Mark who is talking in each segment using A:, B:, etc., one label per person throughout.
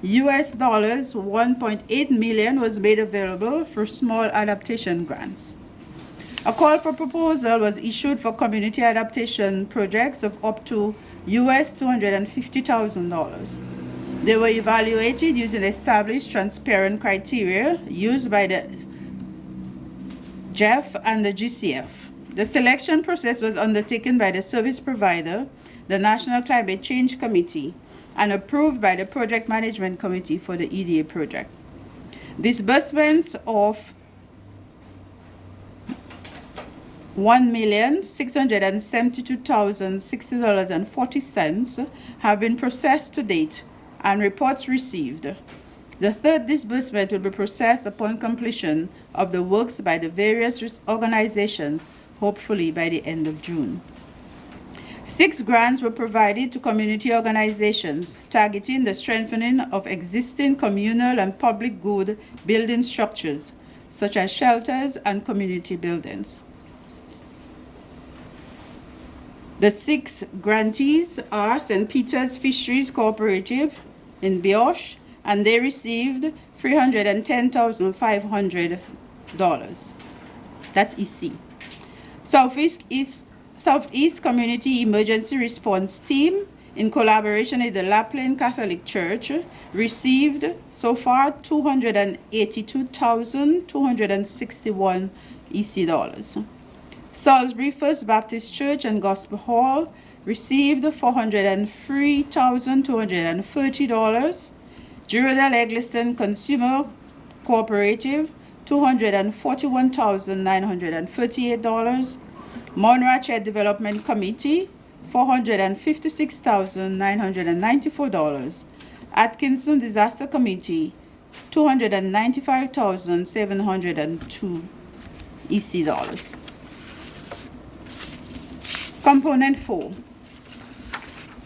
A: US dollars 1.8 million was made available for small adaptation grants. A call for proposal was issued for community adaptation projects of up to US $250,000. They were evaluated using established transparent criteria used by the JEF and the GCF. The selection process was undertaken by the service provider, the National Climate Change Committee, and approved by the Project Management Committee for the EDA project. Disbursements of $1,672,060.40 have been processed to date and reports received. The third disbursement will be processed upon completion of the works by the various organizations, hopefully by the end of June. 6 grants were provided to community organizations targeting the strengthening of existing communal and public good building structures, such as shelters and community buildings. The 6 grantees are St. Peter's Fisheries Cooperative in Bioche, and they received $310,500. That's EC. Southeast Community Emergency Response Team, in collaboration with the Lapland Catholic Church, received so far $282,261 EC dollars. Salisbury First Baptist Church and Gospel Hall received $403,230. Girardel Eggleston Consumer Cooperative, $241,938. Monrachet Development Committee, $456,994. Atkinson Disaster Committee, $295,702 EC dollars. Component 4.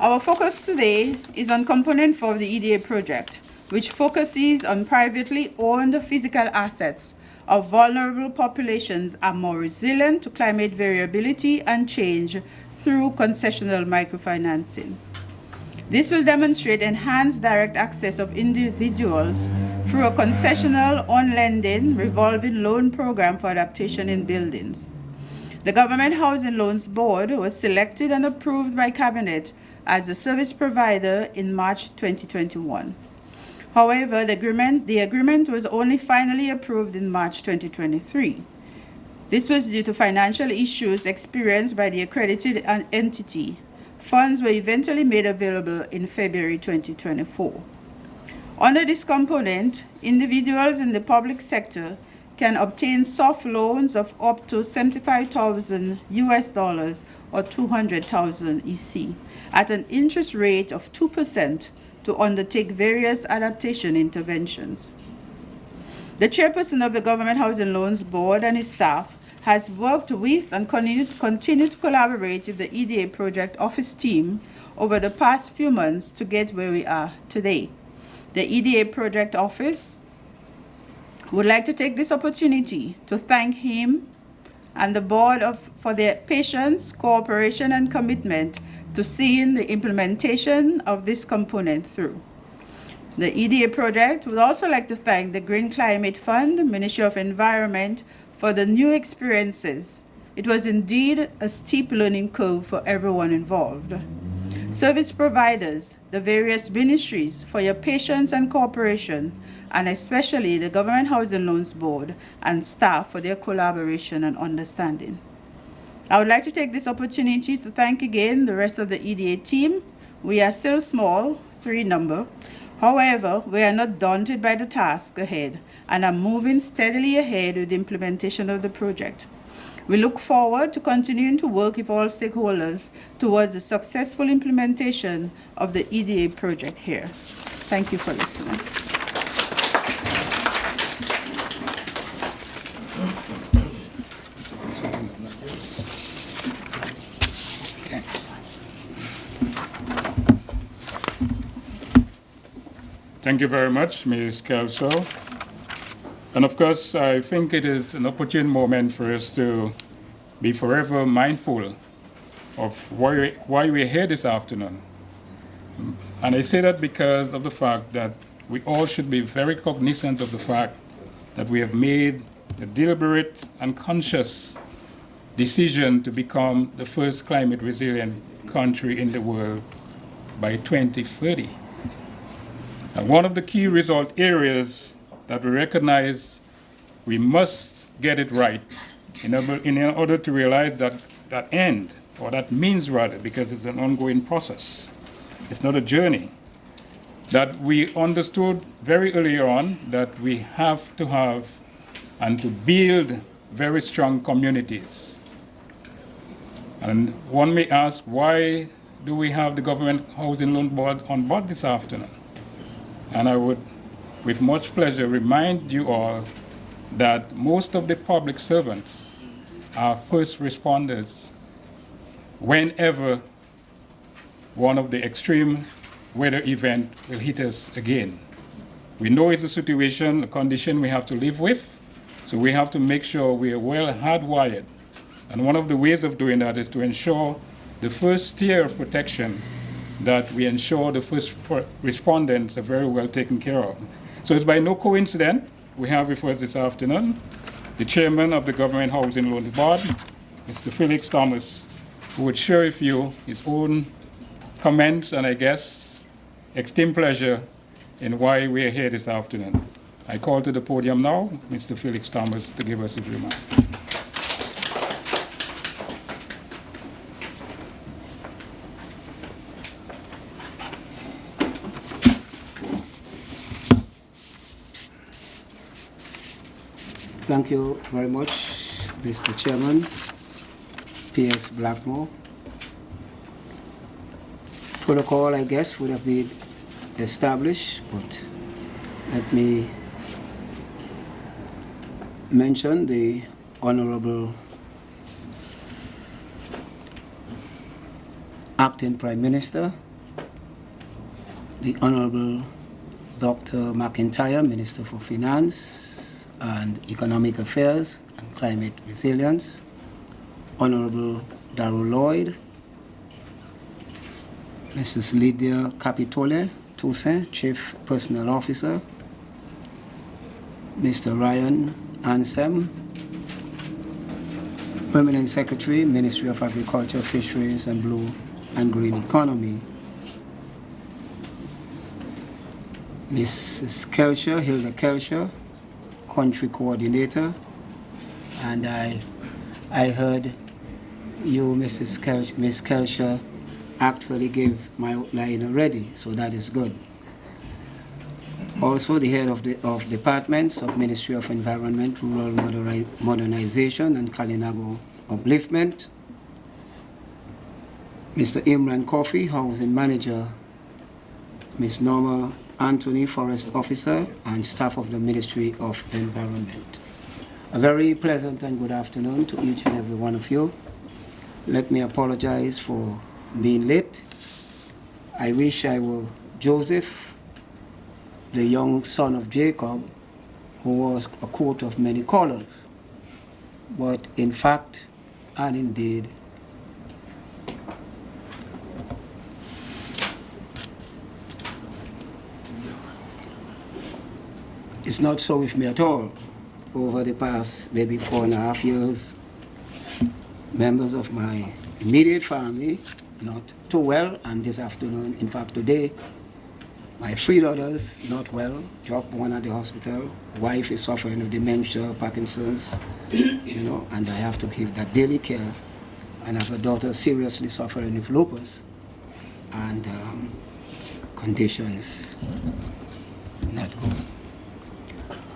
A: Our focus today is on Component 4 of the EDA project, which focuses on privately owned physical assets of vulnerable populations are more resilient to climate variability and change through concessional microfinancing. This will demonstrate enhanced direct access of individuals through a concessional on-lending revolving loan program for adaptation in buildings. The Government Housing Loans Board was selected and approved by Cabinet as the service provider in March 2021. However, the agreement was only finally approved in March 2023. This was due to financial issues experienced by the accredited entity. Funds were eventually made available in February 2024. Under this component, individuals in the public sector can obtain soft loans of up to $75,000 US dollars or 200,000 EC at an interest rate of 2% to undertake various adaptation interventions. The chairperson of the Government Housing Loans Board and his staff has worked with and continue to collaborate with the EDA project office team over the past few months to get where we are today. The EDA project office would like to take this opportunity to thank him and the board for their patience, cooperation, and commitment to seeing the implementation of this component through. The EDA project would also like to thank the Green Climate Fund, Ministry of Environment, for the new experiences. It was indeed a steep learning curve for everyone involved. Service providers, the various ministries, for your patience and cooperation, and especially the Government Housing Loans Board and staff for their collaboration and understanding. I would like to take this opportunity to thank again the rest of the EDA team. We are still small, 3 number. However, we are not daunted by the task ahead and are moving steadily ahead with the implementation of the project. We look forward to continuing to work with all stakeholders towards the successful implementation of the EDA project here. Thank you for listening.
B: Thank you very much, Ms. Kelso. And of course, I think it is an opportune moment for us to be forever mindful of why we're here this afternoon. And I say that because of the fact that we all should be very cognizant of the fact that we have made a deliberate and conscious decision to become the first climate resilient country in the world by 2030. And one of the key result areas that we recognize we must get it right in order to realize that end, or that means rather, because it's an ongoing process. It's not a journey. That we understood very early on that we have to have and to build very strong communities. And one may ask, why do we have the Government Housing Loan Board on board this afternoon? And I would, with much pleasure, remind you all that most of the public servants are first responders whenever one of the extreme weather event will hit us again. We know it's a situation, a condition we have to live with, so we have to make sure we are well hardwired. And one of the ways of doing that is to ensure the first tier of protection, that we ensure the first respondents are very well taken care of. So it's by no coincidence we have with us this afternoon the chairman of the Government Housing Loans Board, Mr. Felix Thomas, who would share with you his own comments and, I guess, extreme pleasure in why we are here this afternoon. I call to the podium now Mr. Felix Thomas to give us his remarks.
C: Thank you very much, Mr. Chairman, P.S. Blackmore. Protocol, I guess, would have been established, but let me mention the Honorable Acting Prime Minister, the Honorable Dr. McIntyre, Minister for Finance and Economic Affairs and Climate Resilience, Honorable Darrell Lloyd, Mrs. Lydia Capitole Toussaint, Chief Personnel Officer, Mr. Ryan Ansem, Permanent Secretary, Ministry of Agriculture, Fisheries and Blue and Green Economy, Mrs. Kelcher, Hilda Kelcher, Country Coordinator, and I heard you, Miss Kelcher, actually gave my outline already, so that is good. Also, the head of departments of Ministry of Environment, Rural Modernization and Kalinago Upliftment, Mr. Imran Kofi, Housing Manager, Ms. Norma Anthony, Forest Officer, and staff of the Ministry of Environment. A very pleasant and good afternoon to each and every one of you. Let me apologize for being late. I wish I were Joseph, the young son of Jacob, who was a coat of many colors. But in fact, and indeed, it's not so with me at all. Over the past maybe 4.5 years, members of my immediate family, not too well, and this afternoon, in fact today, my 3 daughters not well, dropped one at the hospital. Wife is suffering with dementia, Parkinson's, and I have to give that daily care. And I have a daughter seriously suffering with lupus, and conditions not good.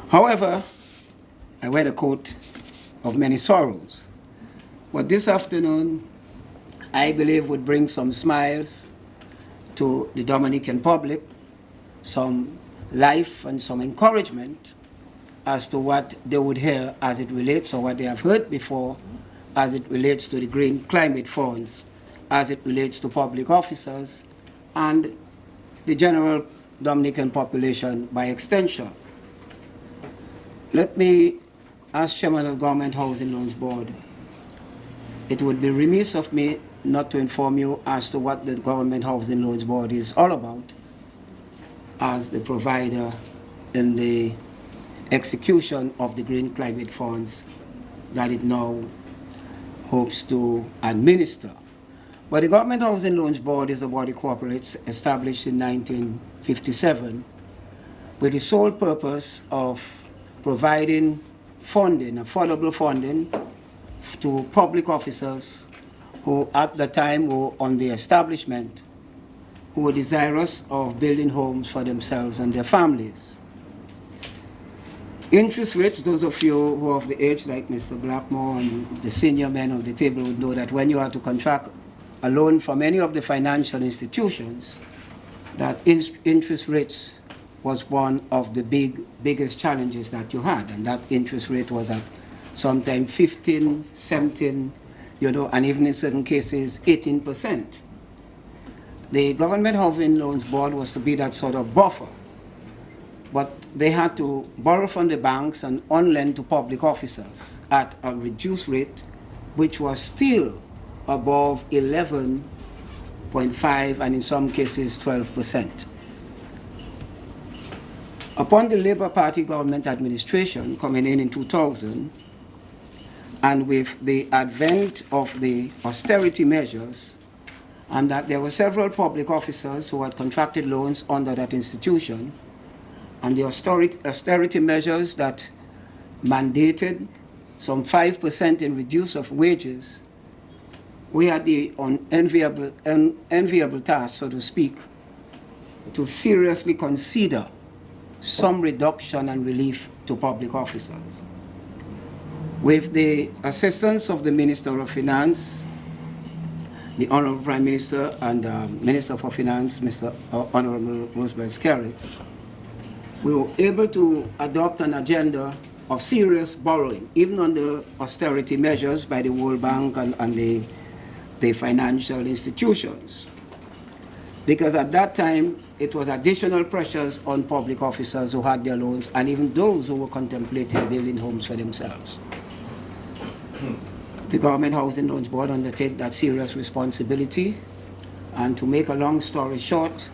C: However, I wear the coat of many sorrows. But this afternoon, I believe would bring some smiles to the Dominican public, some life and some encouragement as to what they would hear as it relates, or what they have heard before, as it relates to the Green Climate Funds, as it relates to public officers, and the general Dominican population by extension. Let me, as Chairman of the Government Housing Loans Board, it would be remiss of me not to inform you as to what the Government Housing Loans Board is all about. as the provider in the execution of the Green Climate Funds that it now hopes to administer. But the Government Housing Loans Board is a body corporate established in 1957 with the sole purpose of providing funding, affordable funding, to public officers who at the time were on the establishment, who were desirous of building homes for themselves and their families. Interest rates, those of you who are of the age like Mr. Blackmore and the senior men on the table would know that when you are to contract a loan from any of the financial institutions, that interest rates was one of the biggest challenges that you had, and that interest rate was at sometimes 15, 17, and even in certain cases 18%. The Government Housing Loans Board was to be that sort of buffer, but they had to borrow from the banks and on-lend to public officers at a reduced rate, which was still above 11.5 and in some cases 12%. Upon the Labour Party government administration coming in 2000, and with the advent of the austerity measures, and that there were several public officers who had contracted loans under that institution, and the austerity measures that mandated some 5% in reduce of wages, we had the unenviable task, so to speak, to seriously consider some reduction and relief to public officers. With the assistance of the Minister of Finance, the Honorable Prime Minister and Minister for Finance, Mr. Honorable Roosevelt Skerrit, we were able to adopt an agenda of serious borrowing, even on the austerity measures by the World Bank and the financial institutions. Because at that time, it was additional pressures on public officers who had their loans and even those who were contemplating building homes for themselves. The Government Housing Loans Board undertake that serious responsibility, and to make a long story short,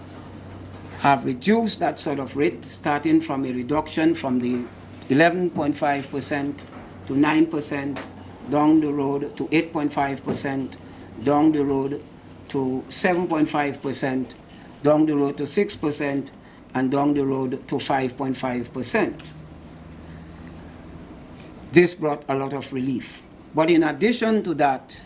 C: have reduced that sort of rate, starting from a reduction from the 11.5% to 9%, down the road to 8.5%, down the road to 7.5%, down the road to 6%, and down the road to 5.5%. This brought a lot of relief. But in addition to that,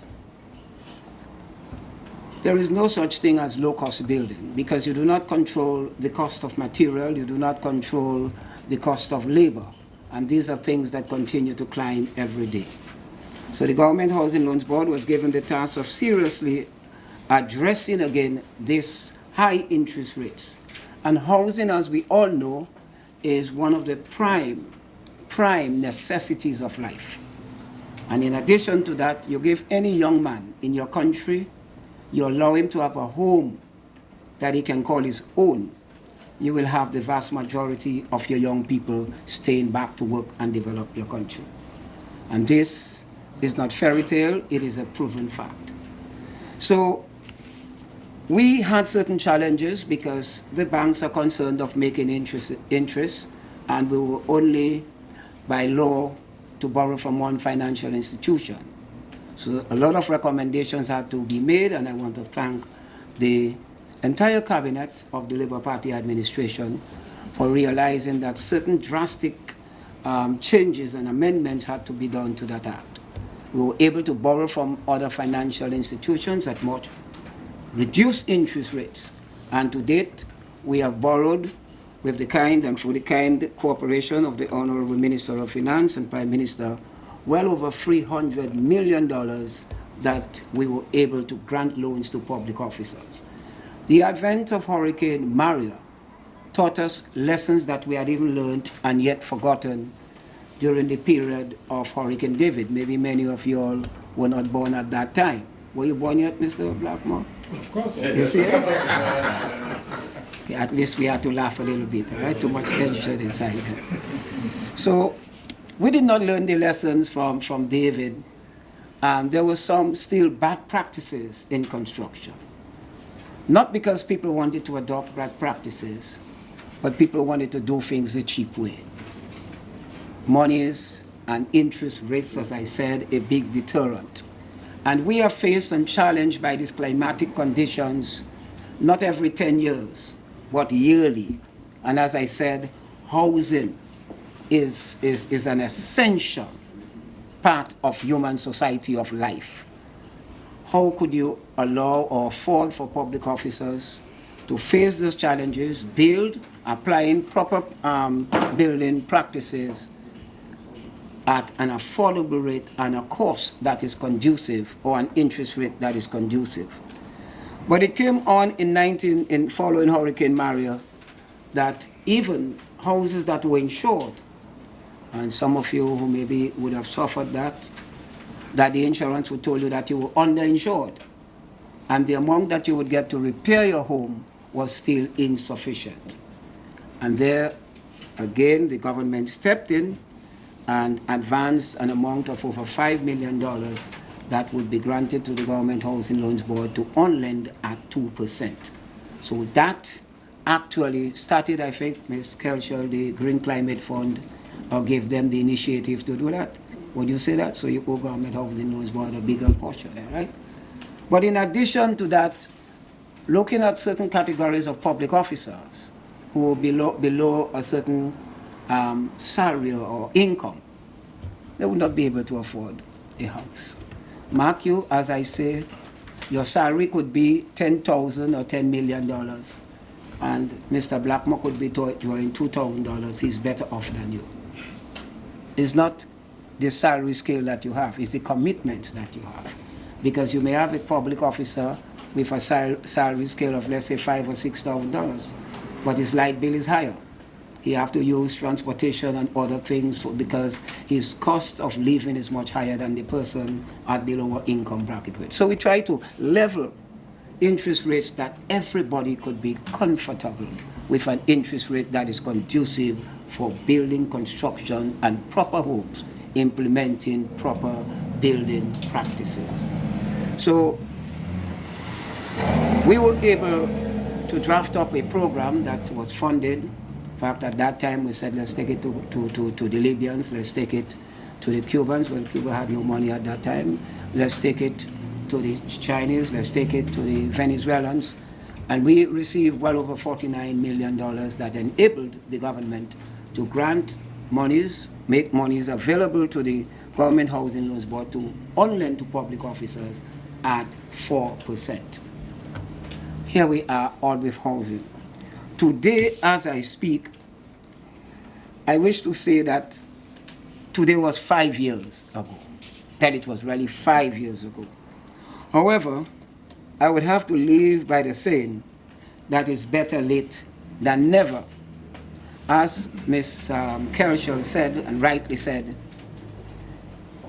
C: there is no such thing as low-cost building, because you do not control the cost of material, you do not control the cost of labor, and these are things that continue to climb every day. So the Government Housing Loans Board was given the task of seriously addressing again this high interest rates. And housing, as we all know, is one of the prime necessities of life. And in addition to that, you give any young man in your country, you allow him to have a home that he can call his own, you will have the vast majority of your young people staying back to work and develop your country. And this is not fairy tale, it is a proven fact. So we had certain challenges because the banks are concerned of making interest, and we were only by law to borrow from one financial institution. So a lot of recommendations had to be made, and I want to thank the entire cabinet of the Labour Party administration for realizing that certain drastic changes and amendments had to be done to that act. We were able to borrow from other financial institutions at much reduced interest rates, and to date we have borrowed with the kind and through the kind cooperation of the Honorable Minister of Finance and Prime Minister, well over $300 million that we were able to grant loans to public officers. The advent of Hurricane Maria taught us lessons that we had even learned and yet forgotten during the period of Hurricane David. Maybe many of you all were not born at that time. Were you born yet, Mr. Blackmore?
B: Of course.
C: You see it? At least we had to laugh a little bit, right? Too much tension inside. So we did not learn the lessons from David. There were some still bad practices in construction. Not because people wanted to adopt bad practices, but people wanted to do things the cheap way. Monies and interest rates, as I said, a big deterrent. And we are faced and challenged by these climatic conditions, not every 10 years, but yearly. And as I said, housing is an essential part of human society of life. How could you allow or afford for public officers to face those challenges, applying proper building practices at an affordable rate and a cost that is conducive, or an interest rate that is conducive? But it came on in following Hurricane Maria that even houses that were insured, and some of you who maybe would have suffered that the insurance would tell you that you were underinsured, and the amount that you would get to repair your home was still insufficient. And there, again, the government stepped in and advanced an amount of over $5 million that would be granted to the Government Housing Loans Board to on-lend at 2%. So that actually started, I think, Ms. Kelshel, the Green Climate Fund, or gave them the initiative to do that. Would you say that? So you owe Government Housing Loans Board a bigger portion, right? But in addition to that, looking at certain categories of public officers who are below a certain salary or income, they would not be able to afford a house. Mark you, as I say, your salary could be $10,000 or $10 million, and Mr. Blackmore could be drawing $2,000. He's better off than you. It's not the salary scale that you have, it's the commitment that you have. Because you may have a public officer with a salary scale of, let's say, $5,000 or $6,000, but his light bill is higher. He have to use transportation and other things because his cost of living is much higher than the person at the lower income bracket with. So we try to level interest rates that everybody could be comfortable with, an interest rate that is conducive for building, construction, and proper homes, implementing proper building practices. So we were able to draft up a program that was funded. In fact, at that time, we said, let's take it to the Libyans, let's take it to the Cubans. Well, Cuba had no money at that time. Let's take it to the Chinese, let's take it to the Venezuelans. And we received well over $49 million that enabled the government to grant monies, make monies available to the Government Housing Loans Board to on-lend to public officers at 4%. Here we are, all with housing. Today, as I speak, I wish to say that today was 5 years ago, that it was really 5 years ago. However, I would have to live by the saying that it's better late than never. As Ms. Kelshel said, and rightly said,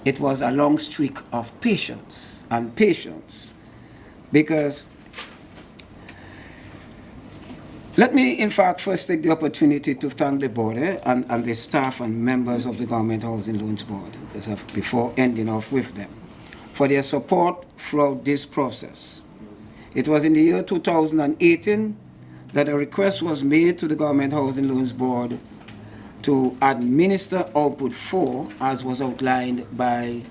C: it was a long streak of patience and patience, because let me, in fact, first take the opportunity to thank the board and the staff and members of the Government Housing Loans Board, before ending off with them, for their support throughout this process. It was in the year 2018 that a request was made to the Government Housing Loans Board to administer Output 4, as was outlined by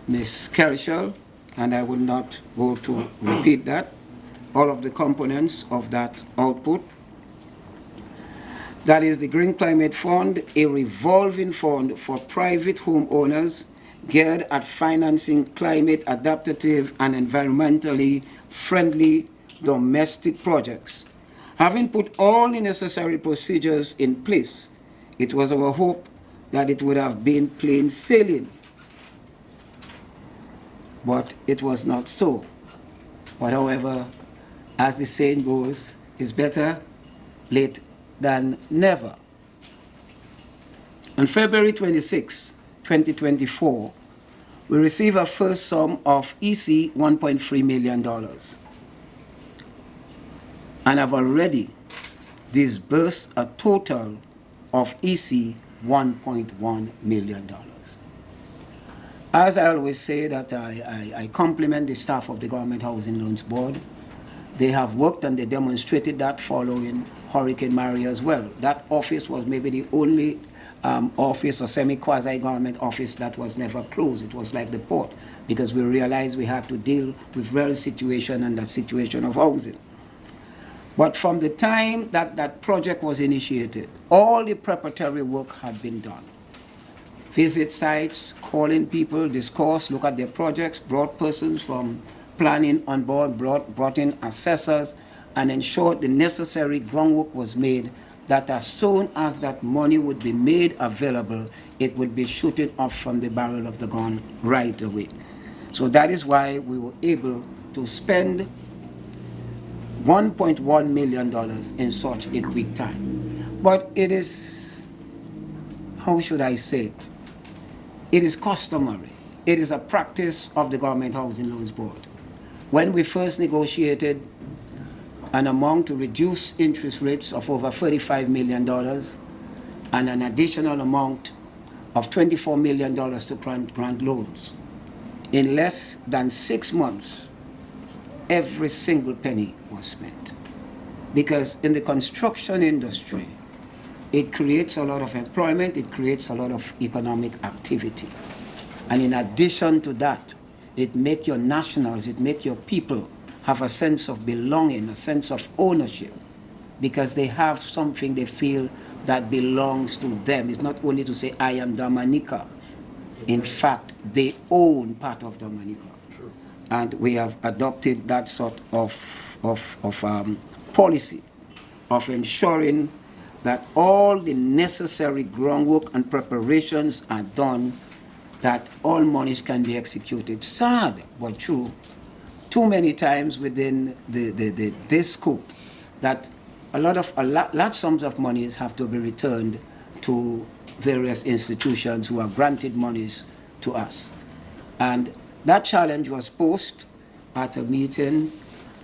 C: Ms. Kelshel, and I will not go to repeat that, all of the components of that output. That is the Green Climate Fund, a revolving fund for private homeowners geared at financing climate adaptive and environmentally friendly domestic projects. Having put all the necessary procedures in place, it was our hope that it would have been plain sailing. But it was not so. But however, as the saying goes, it's better late than never. On February 26, 2024, we received a first sum of EC $1.3 million, and have already disbursed a total of EC $1.1 million. As I always say, that I compliment the staff of the Government Housing Loans Board. They have worked and they demonstrated that following Hurricane Maria as well. That office was maybe the only office or semi-quasi-government office that was never closed. It was like the port, because we realized we had to deal with real situation and the situation of housing. But from the time that that project was initiated, all the preparatory work had been done. Visit sites, calling people, discuss, look at their projects, brought persons from planning on board, brought in assessors, and ensured the necessary groundwork was made that as soon as that money would be made available, it would be shooting off from the barrel of the gun right away. So that is why we were able to spend $1.1 million in such a quick time. But it is, how should I say it? It is customary. It is a practice of the Government Housing Loans Board. When we first negotiated an amount to reduce interest rates of over $35 million and an additional amount of $24 million to grant loans, in less than 6 months, every single penny was spent. Because in the construction industry, it creates a lot of employment, it creates a lot of economic activity. And in addition to that, it makes your nationals, it makes your people have a sense of belonging, a sense of ownership, because they have something they feel that belongs to them. It's not only to say, I am Dominica. In fact, they own part of Dominica. True. And we have adopted that sort of policy of ensuring that all the necessary groundwork and preparations are done, that all monies can be executed. Sad but true, too many times within this scope, that large sums of monies have to be returned to various institutions who have granted monies to us. And that challenge was posed at a meeting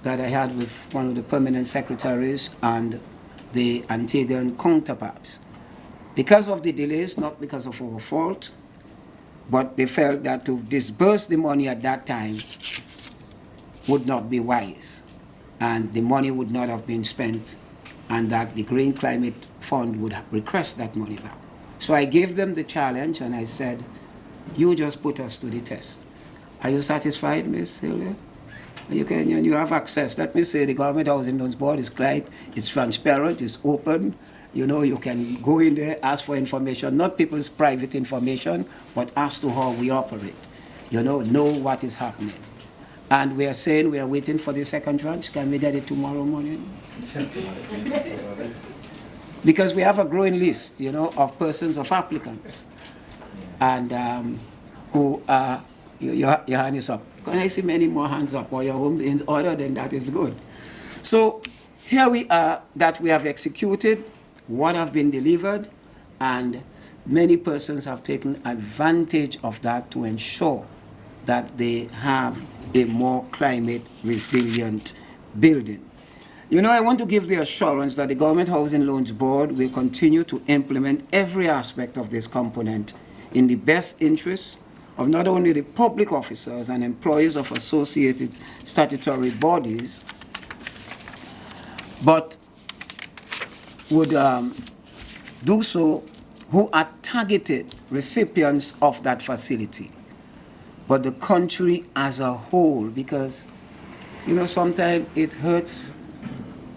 C: that I had with one of the permanent secretaries and the Antiguan counterparts. Because of the delays, not because of our fault, but they felt that to disburse the money at that time would not be wise, and the money would not have been spent, and that the Green Climate Fund would request that money back. So I gave them the challenge, and I said, you just put us to the test. Are you satisfied, Ms. Hilda? You have access. Let me say the Government Housing Loans Board is quiet, it's transparent, it's open. You know, you can go in there, ask for information, not people's private information, but as to how we operate. You know what is happening. And we are saying we are waiting for the second tranche. Can we get it tomorrow morning? Because we have a growing list, of persons, of applicants. And who are, your hand is up. Can I see many more hands up? Or your home in order, then that is good. So here we are, that we have executed what have been delivered, and many persons have taken advantage of that to ensure that they have a more climate resilient building. I want to give the assurance that the Government Housing Loans Board will continue to implement every aspect of this component in the best interest of not only the public officers and employees of associated statutory bodies, but would do so who are targeted recipients of that facility, but the country as a whole, because, sometimes it hurts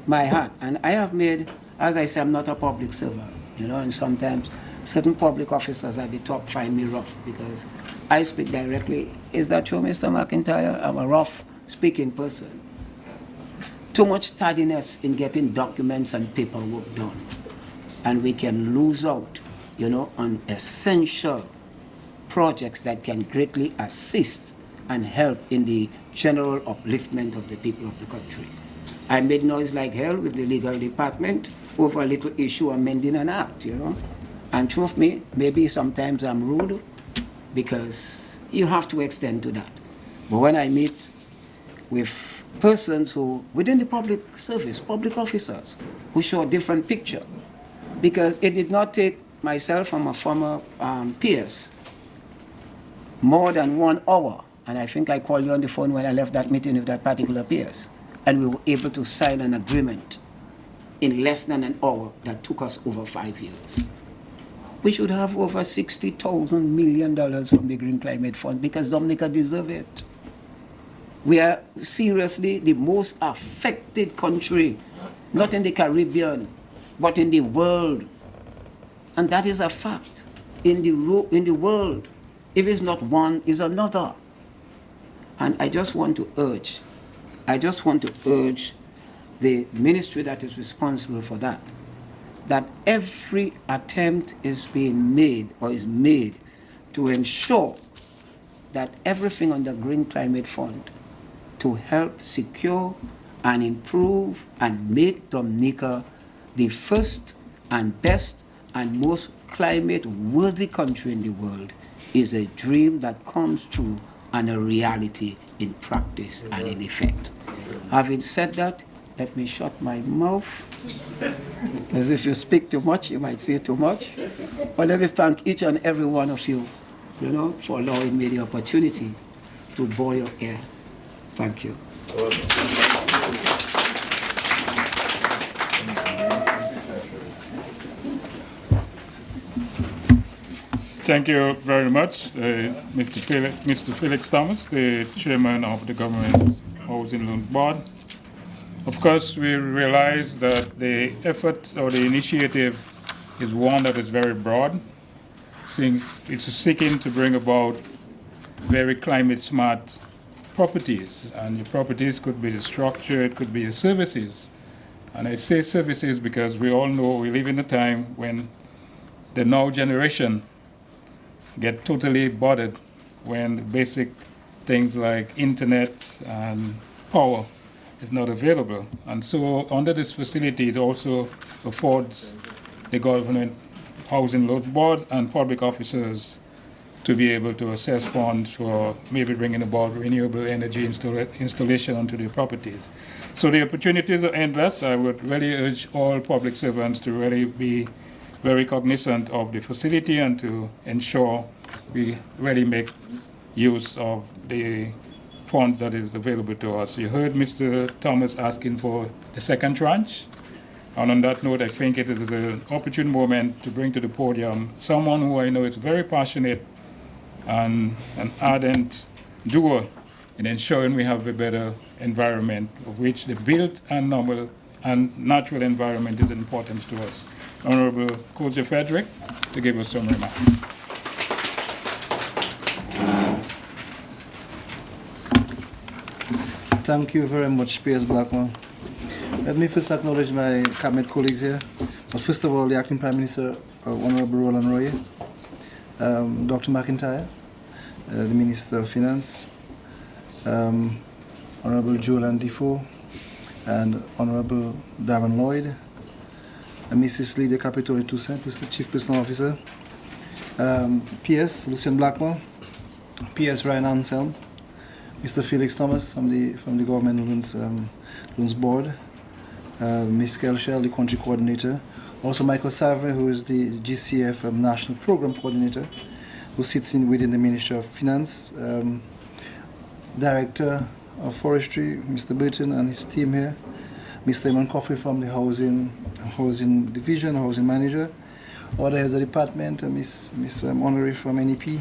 C: my heart. And I have made, as I say, I'm not a public servant, and sometimes certain public officers at the top find me rough because I speak directly. Is that true, Mr. McIntyre? I'm a rough speaking person. Too much tardiness in getting documents and paperwork done. And we can lose out, on essential projects that can greatly assist and help in the general upliftment of the people of the country. I made noise like hell with the legal department over a little issue amending an act, And trust me, maybe sometimes I'm rude because you have to extend to that. But when I meet with persons who, within the public service, public officers, who show a different picture, because it did not take myself and my former peers more than 1 hour, and I think I called you on the phone when I left that meeting with that particular peers, and we were able to sign an agreement in less than an hour that took us over 5 years. We should have over $60,000 million from the Green Climate Fund because Dominica deserves it. We are seriously the most affected country, not in the Caribbean, but in the world. And that is a fact. In the world, if it's not one, it's another. And I just want to urge the ministry that is responsible for that every attempt is being made or is made to ensure that everything on the Green Climate Fund to help secure and improve and make Dominica the first and best and most climate-worthy country in the world is a dream that comes true and a reality in practice and in effect. Having said that, let me shut my mouth. As if you speak too much, you might say too much. But let me thank each and every one of you, for allowing me the opportunity to bore your ear. Thank you.
B: Thank you very much, Mr. Felix Thomas, the chairman of the Government Housing Loans Board. Of course, we realize that the effort or the initiative is one that is very broad, since it's seeking to bring about very climate-smart properties. And the properties could be the structure, it could be the services. And I say services because we all know we live in a time when the now generation get totally bothered when the basic things like internet and power is not available. And so under this facility, it also affords the Government Housing Loans Board and public officers to be able to assess funds for maybe bringing about renewable energy installation onto their properties. So the opportunities are endless. I would really urge all public servants to really be very cognizant of the facility and to ensure we really make use of the funds that is available to us. You heard Mr. Thomas asking for the second tranche. And on that note, I think it is an opportune moment to bring to the podium someone who I know is very passionate and an ardent doer in ensuring we have a better environment, of which the built and normal and natural environment is important to us. Honorable Coach Frederick, to give us some remarks.
D: Thank you very much, Piers Blackmore. Let me first acknowledge my cabinet colleagues here. But first of all, the Acting Prime Minister, Honorable Roland Roy, Dr. McIntyre, the Minister of Finance, Honorable Jolan Defoe, and Honorable Darren Lloyd, Mrs. Lydia Capitoli Toussaint, who's the Chief Personal Officer, PS Lucian Blackmore, PS Ryan Anselm, Mr. Felix Thomas from the Government Loans Board, Ms. Kelshell, the Country Coordinator, also Michael Savre, who is the GCF National Program Coordinator, who sits within the Ministry of Finance, Director of Forestry, Mr. Burton and his team here, Mr. Eamon Coffey from the Housing Division, Housing Manager, other heads of the department, Ms. Honorary from NEP,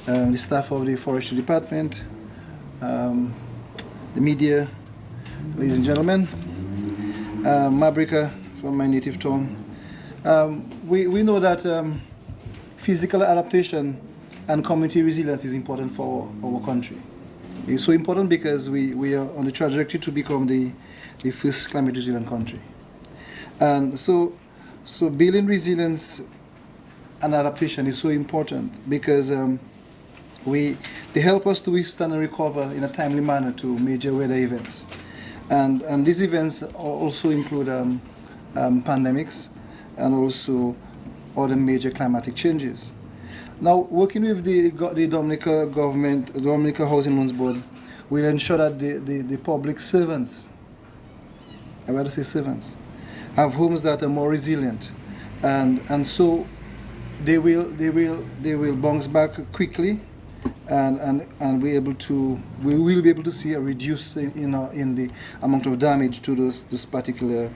D: the staff of the Forestry Department, the media, ladies and gentlemen, Mabrika from my native town. We know that physical adaptation and community resilience is important for our country. It's so important because we are on the trajectory to become the first climate resilient country. And so building resilience and adaptation is so important because they help us to withstand and recover in a timely manner to major weather events. And these events also include pandemics and also other major climatic changes. Now, working with the Dominica government, the Dominica Housing Loans Board, will ensure that the public servants, I rather say servants, have homes that are more resilient, and so they will bounce back quickly, and we will be able to see a reduce in the amount of damage to those particular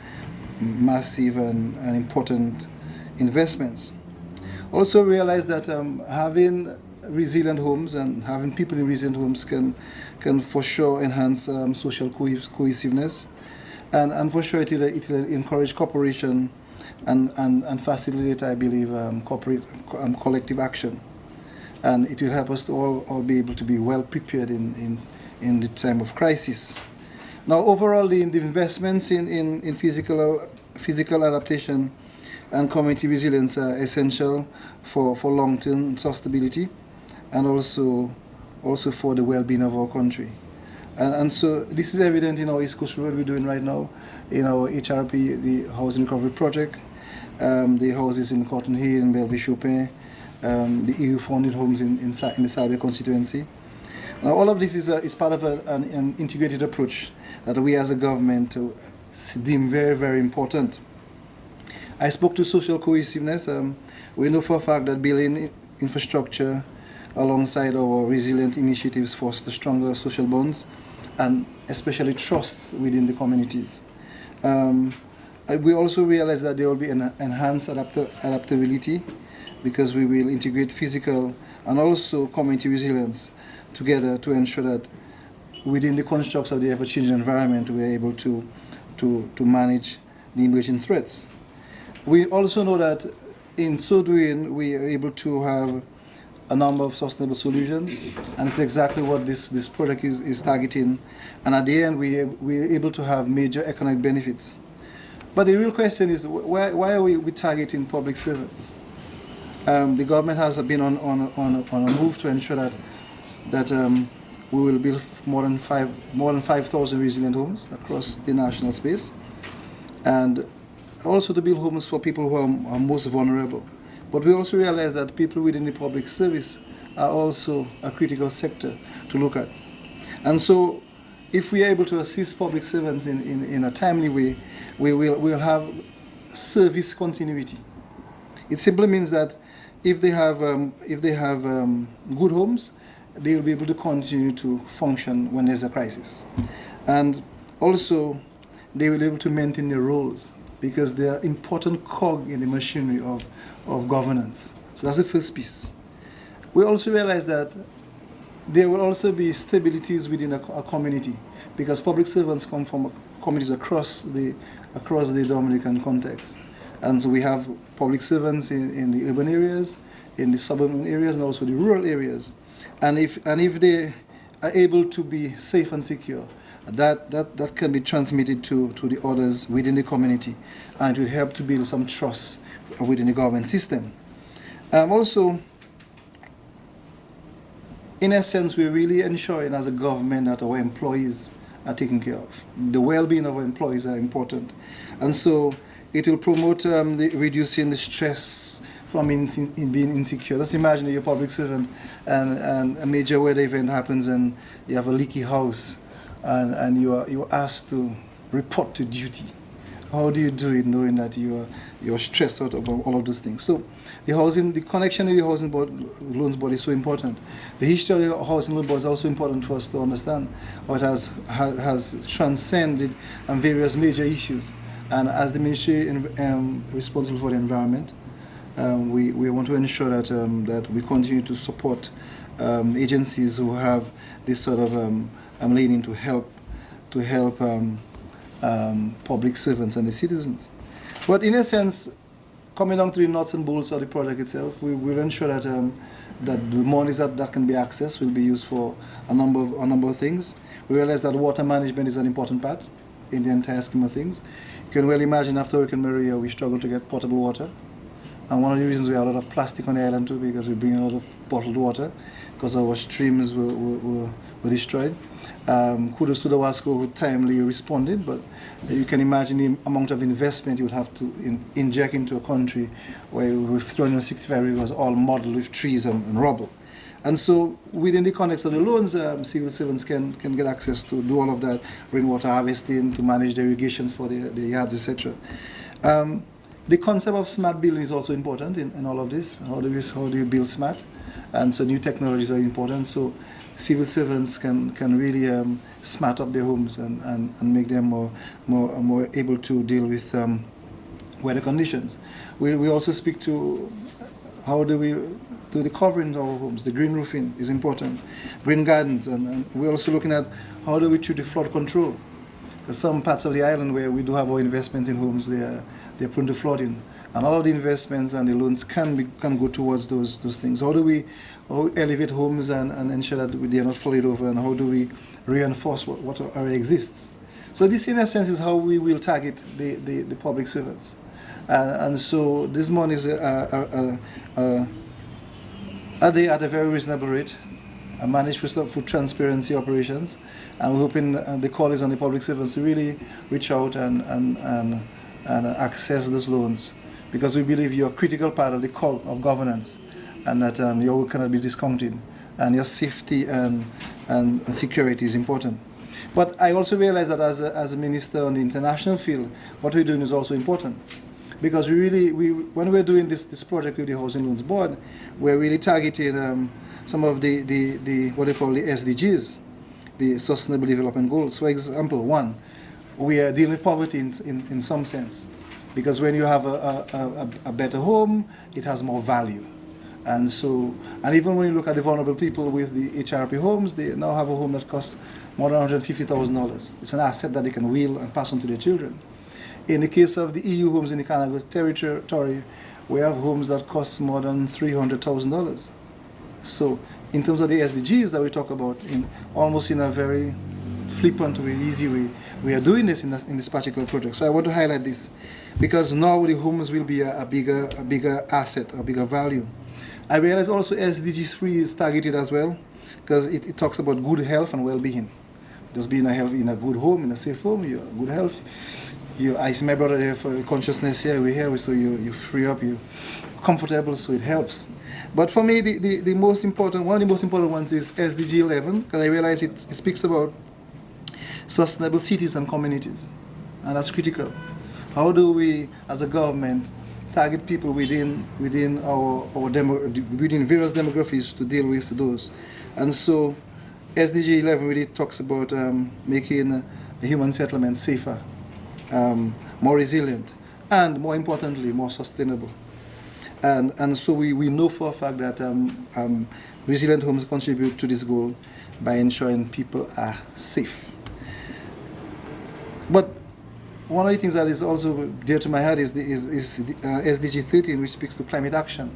D: massive and important investments. Also realize that having resilient homes and having people in resilient homes can for sure enhance social cohesiveness, and for sure it will encourage cooperation and facilitate, I believe, collective action. And it will help us to all be able to be well prepared in the time of crisis. Now, overall, the investments in physical adaptation and community resilience are essential for long-term sustainability and also for the well-being of our country. And so this is evident in our East Coast Road we're doing right now, in our HRP, the Housing Recovery Project, the houses in Cotton Hill, in Bellevue-Chopin, the EU-funded homes in the Salvia constituency. Now, all of this is part of an integrated approach that we as a government deem very, very important. I spoke to social cohesiveness. We know for a fact that building infrastructure alongside our resilient initiatives foster stronger social bonds and especially trusts within the communities. We also realize that there will be an enhanced adaptability because we will integrate physical and also community resilience together to ensure that within the constructs of the ever-changing environment we are able to manage the emerging threats. We also know that in so doing we are able to have a number of sustainable solutions, and it's exactly what this project is targeting. And at the end, we're able to have major economic benefits. But the real question is, why are we targeting public servants? The government has been on a move to ensure that we will build more than 5,000 resilient homes across the national space, and also to build homes for people who are most vulnerable. But we also realize that people within the public service are also a critical sector to look at. And so if we are able to assist public servants in a timely way, we'll have service continuity. It simply means that if they have good homes, they will be able to continue to function when there's a crisis. And also, they will be able to maintain their roles because they are important cog in the machinery of governance. So that's the first piece. We also realize that there will also be stabilities within a community because public servants come from communities across the Dominican context. And so we have public servants in the urban areas, in the suburban areas, and also the rural areas. And if they are able to be safe and secure, that can be transmitted to the others within the community, and it will help to build some trust within the government system. Also, in essence, we're really ensuring as a government that our employees are taken care of. The well-being of our employees are important. And so it will promote reducing the stress from being insecure. Let's imagine that you're a public servant and a major weather event happens and you have a leaky house and you're asked to report to duty. How do you do it knowing that you're stressed out about all of those things? So the connection with the housing loans board is so important. The history of the housing loan board is also important for us to understand how it has transcended various major issues. And as the ministry responsible for the environment, we want to ensure that we continue to support agencies who have this sort of leaning to help public servants and the citizens. But in a sense, coming down to the nuts and bolts of the project itself, we will ensure that the monies that can be accessed will be used for a number of things. We realize that water management is an important part in the entire scheme of things. You can well imagine after Hurricane Maria, we struggled to get potable water. And one of the reasons we have a lot of plastic on the island too, because we bring a lot of bottled water, because our streams were destroyed. Kudos to the WASCO who timely responded, but you can imagine the amount of investment you would have to inject into a country where with 365 rivers all modeled with trees and rubble. And so within the context of the loans, civil servants can get access to do all of that, rainwater harvesting, to manage the irrigations for the yards, etc. The concept of smart building is also important in all of this. How do you build smart? and so new technologies are important. So civil servants can really smart up their homes and make them more able to deal with weather conditions. We also speak to how do we do the covering of our homes. The green roofing is important, green gardens, and we're also looking at how do we treat the flood control. Because some parts of the island where we do have our investments in homes, they're prone to flooding, and all of the investments and the loans can go towards those things. How do we elevate homes and ensure that they are not flooded over, and how do we reinforce what already exists? So this, in a sense, is how we will target the public servants. And so this money is are they at a very reasonable rate, managed for transparency operations, and we're hoping the call is on the public servants to really reach out and access those loans, because we believe you're a critical part of the core of governance, and that your work cannot be discounted, and your safety and security is important. But I also realize that as a minister on the international field, what we're doing is also important. Because when we're doing this project with the Housing Loans Board, we're really targeting some of the what they call the SDGs, the Sustainable Development Goals. For example, one, we are dealing with poverty in some sense, because when you have a better home, it has more value. And even when you look at the vulnerable people with the HRP homes, they now have a home that costs more than $150,000. It's an asset that they can wheel and pass on to their children. In the case of the EU homes in the Canada territory, we have homes that cost more than $300,000. So in terms of the SDGs that we talk about, almost in a very flippant way, easy way, we are doing this in this particular project. So I want to highlight this, because now the homes will be a bigger asset, a bigger value. I realize also SDG 3 is targeted as well, because it talks about good health and well-being. Just being in a good home, in a safe home, you're good health. I see my brother there for consciousness here, we're here, so you free up, you're comfortable, so it helps. But for me, the most important, one of the most important ones is SDG 11, because I realize it speaks about sustainable cities and communities, and that's critical. How do we, as a government, target people within various demographics to deal with those? And so SDG 11 really talks about making human settlements safer, more resilient, and more importantly, more sustainable. And so we know for a fact that resilient homes contribute to this goal by ensuring people are safe. But one of the things that is also dear to my heart is SDG 13, which speaks to climate action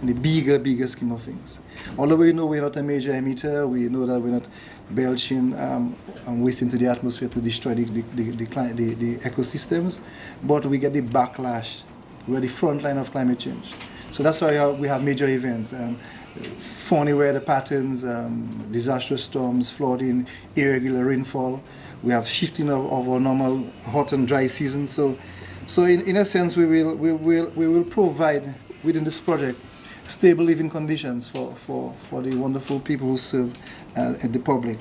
D: in the bigger scheme of things. Although we know we're not a major emitter, we know that we're not belching waste into the atmosphere to destroy the ecosystems, but we get the backlash. We're the front line of climate change. So that's why we have major events, funny weather patterns, disastrous storms, flooding, irregular rainfall. We have shifting of our normal hot and dry season. So in a sense, we will provide within this project stable living conditions for the wonderful people who serve the public,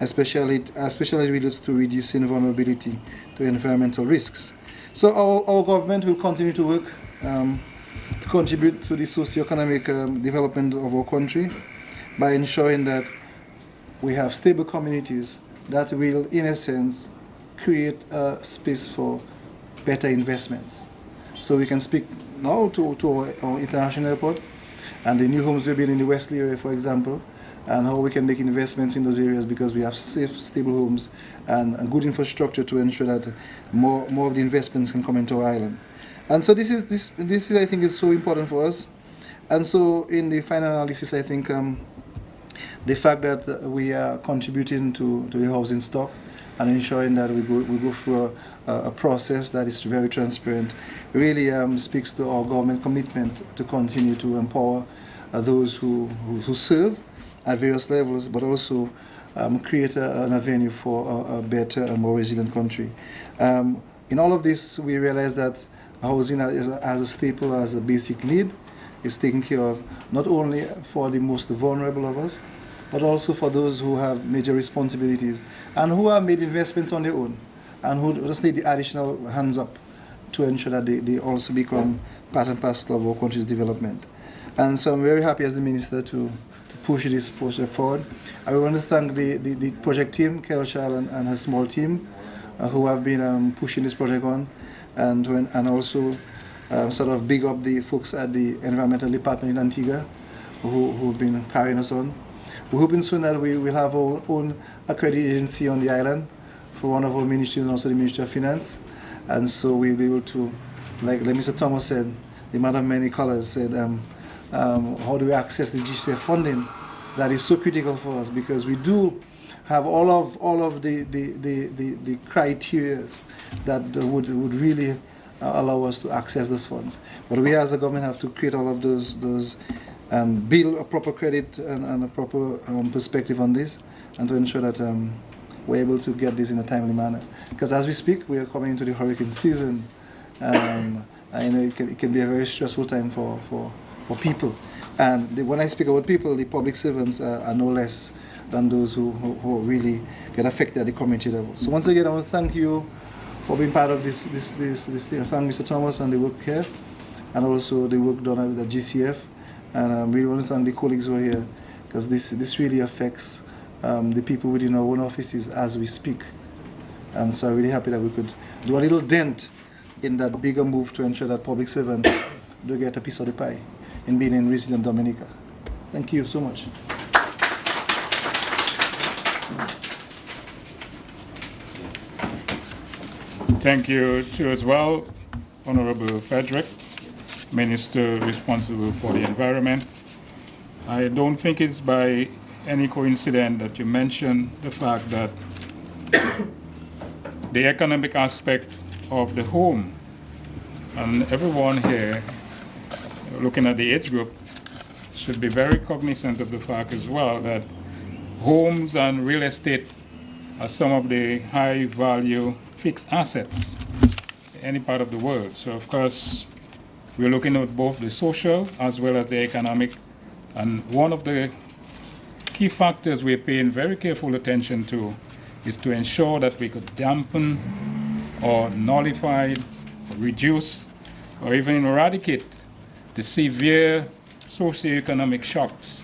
D: especially as relates to reducing vulnerability to environmental risks. So our government will continue to work to contribute to the socio-economic development of our country by ensuring that we have stable communities that will, in a sense, create a space for better investments. So we can speak now to our international airport and the new homes we're building in the Wesley area, for example, and how we can make investments in those areas because we have safe, stable homes and good infrastructure to ensure that more of the investments can come into our island. And so this is I think is so important for us. And so in the final analysis, I think the fact that we are contributing to the housing stock and ensuring that we go through a process that is very transparent really speaks to our government commitment to continue to empower those who serve at various levels, but also create an avenue for a better and more resilient country. In all of this, we realize that housing as a staple, as a basic need, is taken care of not only for the most vulnerable of us, but also for those who have major responsibilities and who have made investments on their own and who just need the additional hands up to ensure that they also become part and parcel of our country's development. And so I'm very happy as the Minister to push this project forward. I want to thank the project team, Carol Child and her small team, who have been pushing this project on, and also sort of big up the folks at the Environmental Department in Antigua who've been carrying us on. We're hoping soon that we will have our own accredited agency on the island for one of our ministries and also the Ministry of Finance. And so we'll be able to, like Mr. Thomas said, the man of many colors said, how do we access the GCF funding? That is so critical for us because we do have all of the criteria that would really allow us to access those funds. But we as a government have to create all of those build a proper credit and a proper perspective on this, and to ensure that we're able to get this in a timely manner. Because as we speak, we are coming into the hurricane season. And it can be a very stressful time for people. And when I speak about people, the public servants are no less than those who really get affected at the community level. So once again, I want to thank you for being part of this thing. I thank Mr. Thomas and the work here, and also the work done at the GCF. And we want to thank the colleagues who are here, because this really affects the people within our own offices as we speak. And so I'm really happy that we could do a little dent in that bigger move to ensure that public servants do get a piece of the pie in building resilient Dominica. Thank you so much.
B: Thank you too as well, Honorable Frederick, Minister responsible for the environment. I don't think it's by any coincidence that you mentioned the fact that the economic aspect of the home, and everyone here looking at the age group should be very cognizant of the fact as well that homes and real estate are some of the high value fixed assets in any part of the world. So of course we're looking at both the social as well as the economic, and one of the key factors we're paying very careful attention to is to ensure that we could dampen or nullify, reduce, or even eradicate the severe socioeconomic shocks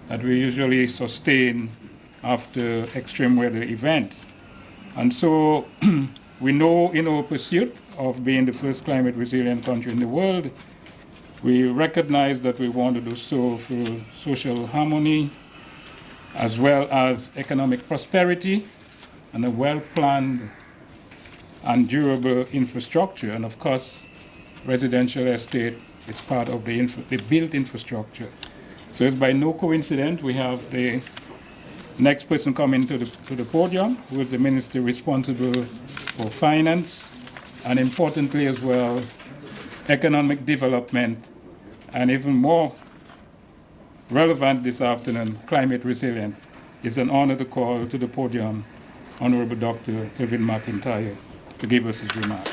B: that we usually sustain after extreme weather events. And so we know in our pursuit of being the first climate resilient country in the world, we recognize that we want to do so through social harmony, as well as economic prosperity, and a well-planned and durable infrastructure. And of course, residential estate is part of the built infrastructure. So it's by no coincidence we have the next person coming to the podium, who is the minister responsible for finance, and importantly as well, economic development, and even more relevant this afternoon, climate resilient. It's an honor to call to the podium Honorable Dr. Irvin McIntyre to give us his remarks.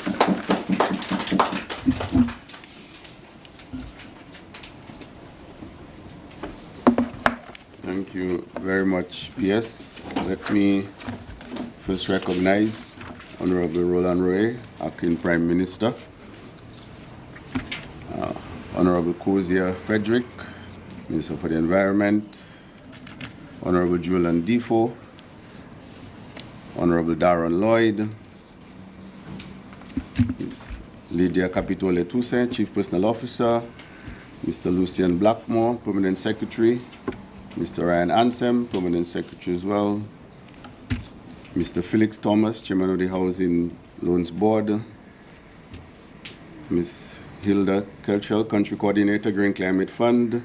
E: Thank you very much, PS. Let me first recognize Honorable Roland Roy, Acting Prime Minister, Honorable Kozia Frederick, Minister for the Environment, Honorable Julian Defoe, Honorable Darren Lloyd, Ms. Lydia Capitole Toussaint, Chief Personal Officer, Mr. Lucian Blackmore, Permanent Secretary, Mr. Ryan Ansem, Permanent Secretary as well, Mr. Felix Thomas, Chairman of the Housing Loans Board, Ms. Hilda Kelchel, Country Coordinator, Green Climate Fund,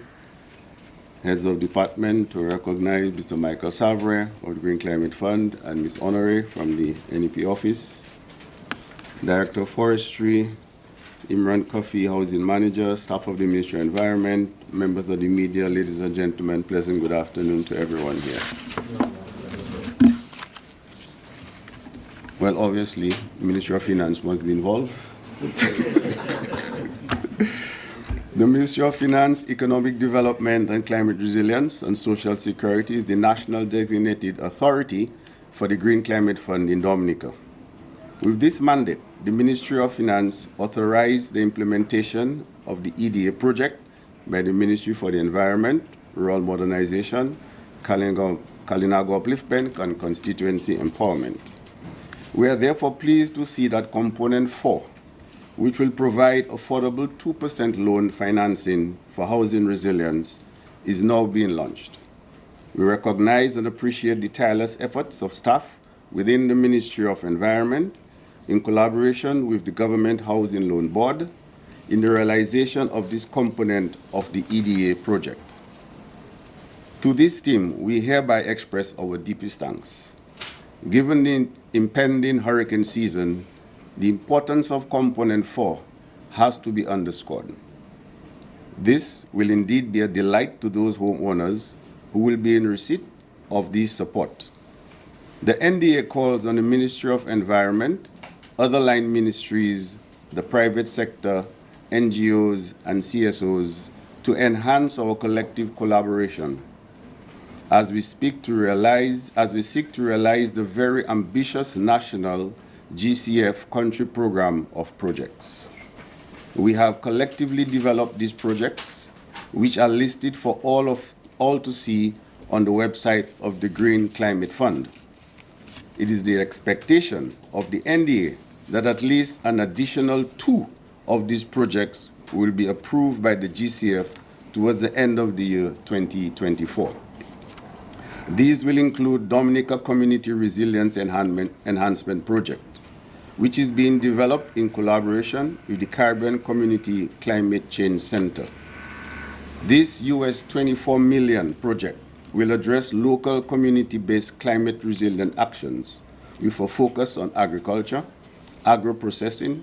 E: Heads of Department, to recognize Mr. Michael Savre of the Green Climate Fund, and Ms. Honore from the NEP Office, Director of Forestry, Imran Kofi, Housing Manager, staff of the Ministry of Environment, members of the media, ladies and gentlemen, pleasant good afternoon to everyone here. Well, obviously, the Ministry of Finance must be involved. The Ministry of Finance, Economic Development and Climate Resilience and Social Security is the national designated authority for the Green Climate Fund in Dominica. With this mandate, the Ministry of Finance authorized the implementation of the EDA project by the Ministry for the Environment, Rural Modernization, Kalinago Upliftment, and Constituency Empowerment. We are therefore pleased to see that Component 4, which will provide affordable 2% loan financing for housing resilience, is now being launched. We recognize and appreciate the tireless efforts of staff within the Ministry of Environment in collaboration with the Government Housing Loan Board in the realization of this component of the EDA project. To this team, we hereby express our deepest thanks. Given the impending hurricane season, the importance of Component 4 has to be underscored. This will indeed be a delight to those homeowners who will be in receipt of this support. The NDA calls on the Ministry of Environment, other line ministries, the private sector, NGOs, and CSOs to enhance our collective collaboration as we seek to realize the very ambitious national GCF country program of projects. We have collectively developed these projects, which are listed for all to see on the website of the Green Climate Fund. It is the expectation of the NDA that at least an additional 2 of these projects will be approved by the GCF towards the end of the year 2024. These will include Dominica Community Resilience Enhancement Project, which is being developed in collaboration with the Caribbean Community Climate Change Center. This US $24 million project will address local community-based climate resilient actions with a focus on agriculture, agro-processing,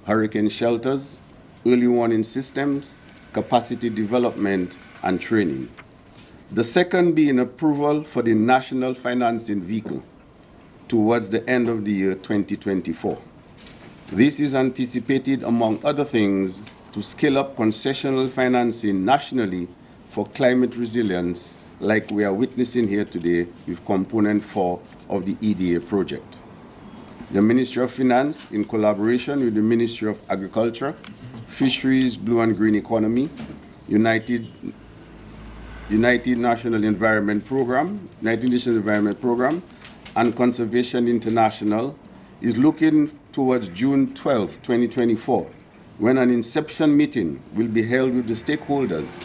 E: hurricane shelters, early warning systems, capacity development, and training. The second being approval for the National Financing Vehicle towards the end of the year 2024. This is anticipated, among other things, to scale up concessional financing nationally for climate resilience, like we are witnessing here today with Component 4 of the EDA project. The Ministry of Finance, in collaboration with the Ministry of Agriculture, Fisheries, Blue and Green Economy, United Nations Environment Program, and Conservation International, is looking towards June 12, 2024, when an inception meeting will be held with the stakeholders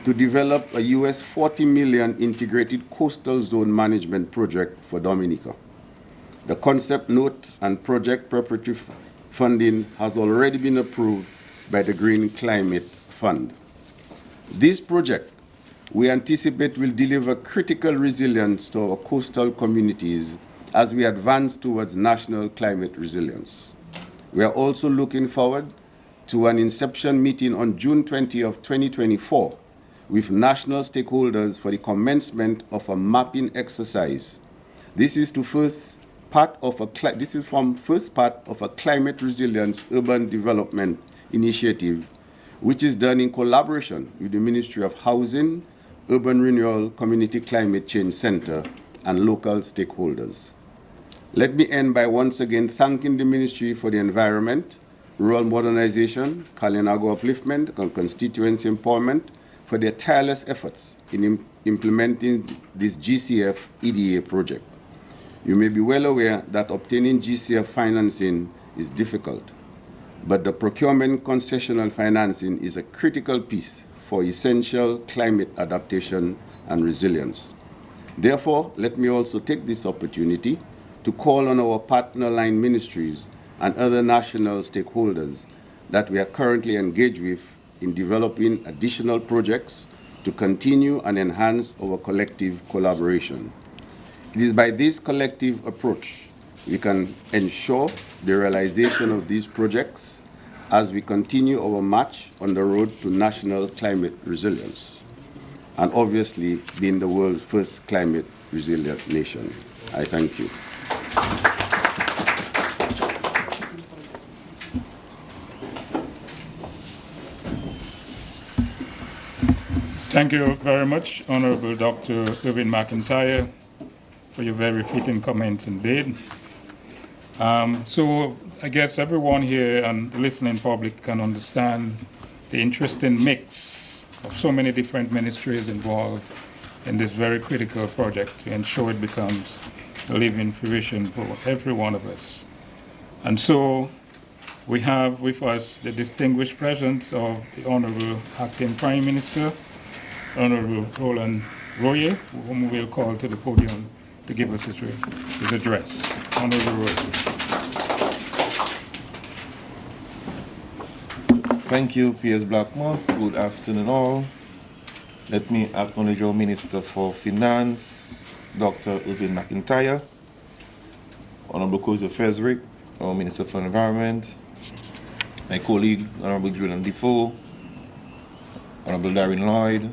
E: to develop a US $40 million integrated coastal zone management project for Dominica. The concept note and project preparatory funding has already been approved by the Green Climate Fund. This project, we anticipate, will deliver critical resilience to our coastal communities as we advance towards national climate resilience. We are also looking forward to an inception meeting on June 20 of 2024 with national stakeholders for the commencement of a mapping exercise. This is first part of a climate resilience urban development initiative, which is done in collaboration with the Ministry of Housing, Urban Renewal, Community Climate Change Center, and local stakeholders. Let me end by once again thanking the Ministry for the Environment, Rural Modernization, Kalinago Upliftment, and Constituency Empowerment for their tireless efforts in implementing this GCF EDA project. You may be well aware that obtaining GCF financing is difficult, but the procurement concessional financing is a critical piece for essential climate adaptation and resilience. Therefore, let me also take this opportunity to call on our partner line ministries and other national stakeholders that we are currently engaged with in developing additional projects to continue and enhance our collective collaboration. It is by this collective approach we can ensure the realization of these projects as we continue our march on the road to national climate resilience, and obviously being the world's first climate resilient nation. I thank you.
B: Thank you very much, Honorable Dr. Irvin McIntyre, for your very fitting comments indeed. So I guess everyone here and the listening public can understand the interesting mix of so many different ministries involved in this very critical project to ensure it becomes a living fruition for every one of us. And so we have with us the distinguished presence of the Honorable Acting Prime Minister, Honorable Roland Royer, whom we will call to the podium to give us his address. Honorable Royer.
F: Thank you, P.S. Blackmore. Good afternoon, all. Let me acknowledge our Minister for Finance, Dr. McIntyre, Honorable Cousin Frederick, our Minister for Environment, my colleague, Honorable Julian Defoe, Honorable Darren Lloyd,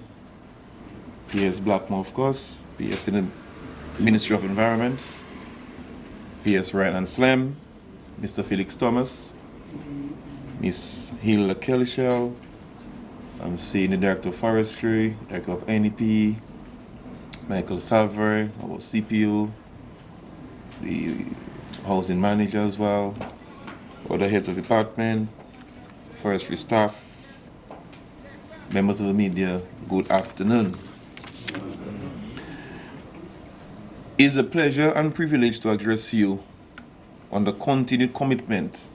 F: P.S. Blackmore, of course, P.S. in the Ministry of Environment, P.S. Ryan and Slem, Mr. Felix Thomas, Miss Hilda Kellyshell, I'm seeing the Director of Forestry, Director of NEP, Michael Savre, our CPU, the Housing Manager as well, other heads of department, forestry staff, members of the media, good afternoon. It is a pleasure and privilege to address you on the continued commitment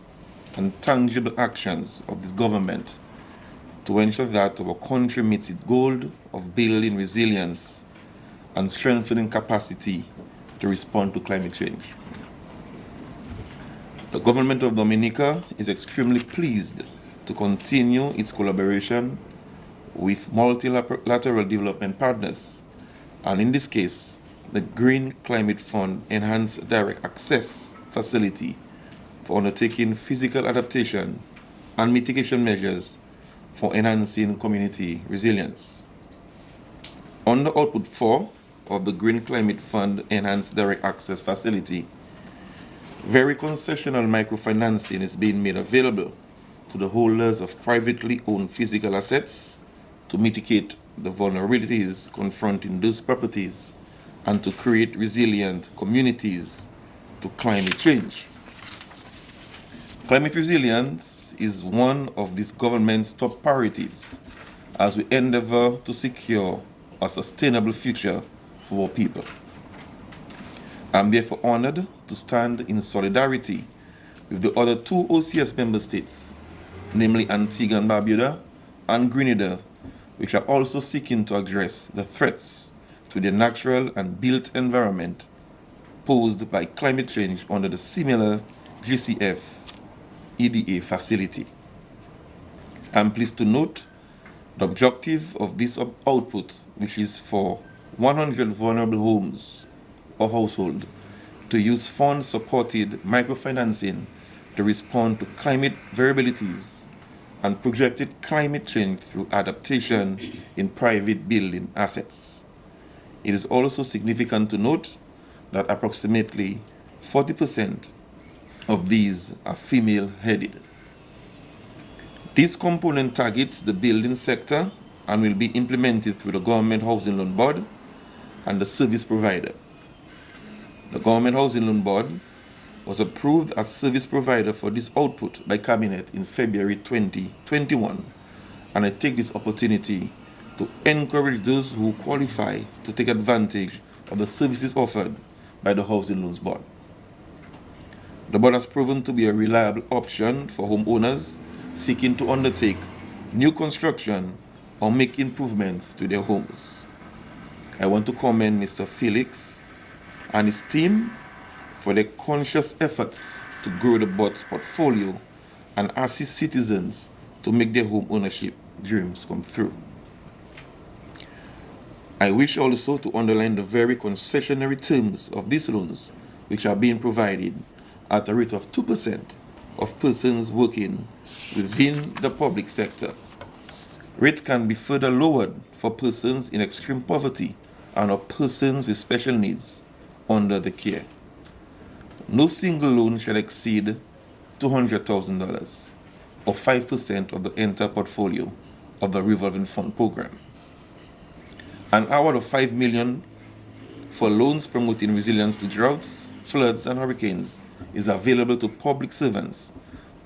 F: and tangible actions of this government to ensure that our country meets its goal of building resilience and strengthening capacity to respond to climate change. The government of Dominica is extremely pleased to continue its collaboration with multilateral development partners, and in this case, the Green Climate Fund Enhanced Direct Access Facility for undertaking physical adaptation and mitigation measures for enhancing community resilience. Under Output 4 of the Green Climate Fund Enhanced Direct Access Facility, very concessional microfinancing is being made available to the holders of privately owned physical assets to mitigate the vulnerabilities confronting those properties and to create resilient communities to climate change. Climate resilience is one of this government's top priorities as we endeavor to secure a sustainable future for our people. I'm therefore honored to stand in solidarity with the other two OCS member states, namely Antigua and Barbuda and Grenada, which are also seeking to address the threats to their natural and built environment posed by climate change under the similar GCF EDA facility. I'm pleased to note the objective of this output, which is for 100 vulnerable homes or households to use fund-supported microfinancing to respond to climate variabilities and projected climate change through adaptation in private building assets. It is also significant to note that approximately 40% of these are female-headed. This component targets the building sector and will be implemented through the Government Housing Loan Board and the service provider. The Government Housing Loan Board was approved as service provider for this output by Cabinet in February 2021, and I take this opportunity to encourage those who qualify to take advantage of the services offered by the Housing Loans Board. The board has proven to be a reliable option for homeowners seeking to undertake new construction or make improvements to their homes. I want to commend Mr. Felix and his team for their conscious efforts to grow the board's portfolio and assist citizens to make their home ownership dreams come true. I wish also to underline the very concessionary terms of these loans, which are being provided at a rate of 2% of persons working within the public sector. Rates can be further lowered for persons in extreme poverty and or persons with special needs under the care. No single loan shall exceed $200,000 or 5% of the entire portfolio of the revolving fund program. An award of $5 million for loans promoting resilience to droughts, floods, and hurricanes is available to public servants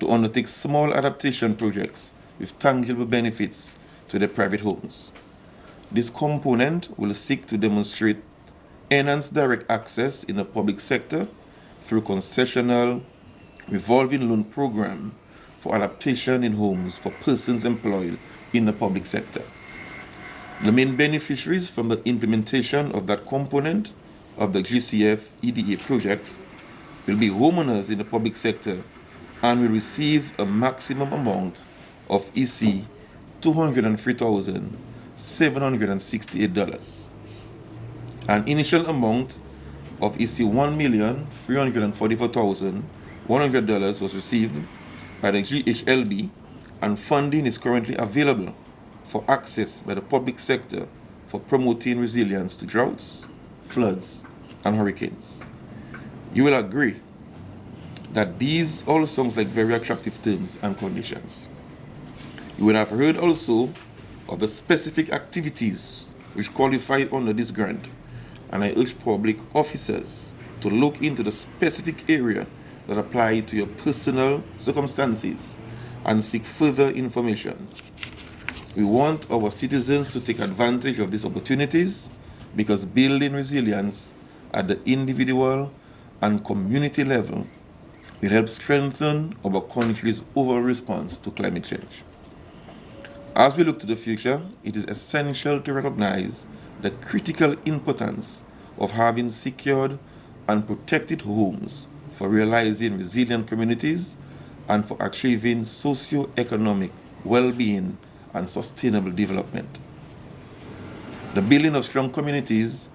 F: to undertake small adaptation projects with tangible benefits to their private homes. This component will seek to demonstrate enhanced direct access in the public sector through concessional revolving loan program for adaptation in homes for persons employed in the public sector. The main beneficiaries from the implementation of that component of the GCF EDA project will be homeowners in the public sector and will receive a maximum amount of EC $203,768. An initial amount of EC $1,344,100 was received by the GHLB, and funding is currently available for access by the public sector for promoting resilience to droughts, floods, and hurricanes. You will agree that these all sound like very attractive terms and conditions. You will have heard also of the specific activities which qualify under this grant, and I urge public officers to look into the specific area that apply to your personal circumstances and seek further information. We want our citizens to take advantage of these opportunities because building resilience at the individual and community level will help strengthen our country's overall response to climate change. As we look to the future, it is essential to recognize the critical importance of having secured and protected homes for realizing resilient communities and for achieving socio-economic well-being and sustainable development. The building of strong communities